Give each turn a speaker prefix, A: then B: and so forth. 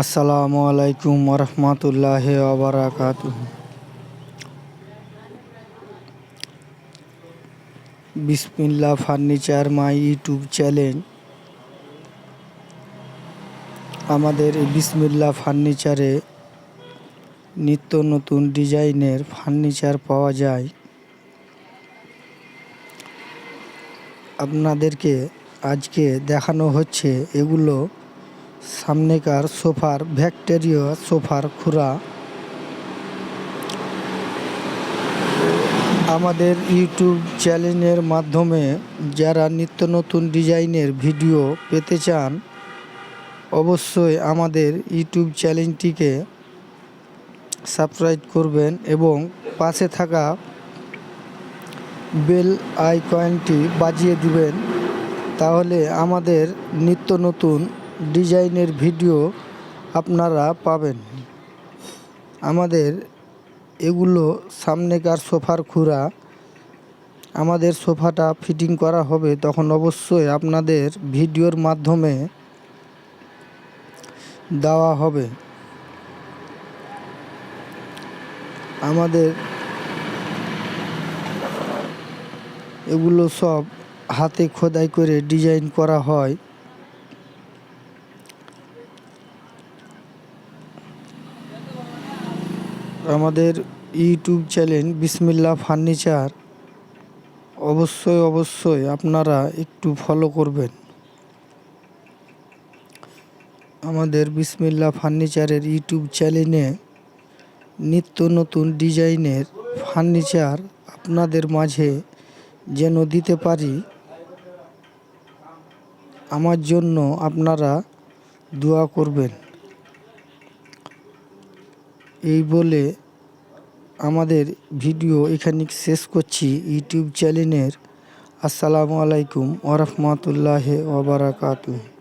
A: আসসালামু আলাইকুম ওরহমাতুল্লাহি ওয়াবারাকাতুহু। বিসমিল্লাহ ফার্নিচার মাই ইউটিউব চ্যানেল। আমাদের এই বিসমিল্লাহ ফার্নিচারে নিত্য নতুন ডিজাইনের ফার্নিচার পাওয়া যায়। আপনাদেরকে আজকে দেখানো হচ্ছে এগুলো সামনেকার সোফার ভিক্টোরিয়া সোফার খুরা। আমাদের ইউটিউব চ্যানেলের মাধ্যমে যারা নিত্য নতুন ডিজাইনের ভিডিও পেতে চান, অবশ্যই আমাদের ইউটিউব চ্যানেলটিকে সাবস্ক্রাইব করবেন এবং পাশে থাকা বেল আইকনটি বাজিয়ে দিবেন। তাহলে আমাদের নিত্য নতুন ডিজাইনের ভিডিও আপনারা পাবেন। আমাদের এগুলো সামনেকার সোফার খুরা। আমাদের সোফাটা ফিটিং করা হবে, তখন অবশ্যই আপনাদের ভিডিওর মাধ্যমে দেওয়া হবে। আমাদের এগুলো সব হাতে খোদাই করে ডিজাইন করা হয়। আমাদের ইউটিউব চ্যানেল বিসমিল্লাহ ফার্নিচার অবশ্যই আপনারা একটু ফলো করবেন। আমাদের বিসমিল্লাহ ফার্নিচারের ইউটিউব চ্যানেলে নিত্য নতুন ডিজাইনের ফার্নিচার আপনাদের মাঝে যেন দিতে পারি, আমার জন্য আপনারা দোয়া করবেন। এই বলে আমাদের ভিডিও এখানে শেষ করছি ইউটিউব চ্যানেলের। আসসালামু আলাইকুম ওরহমাতুল্লাহি ওয়াবারাকাতুহু।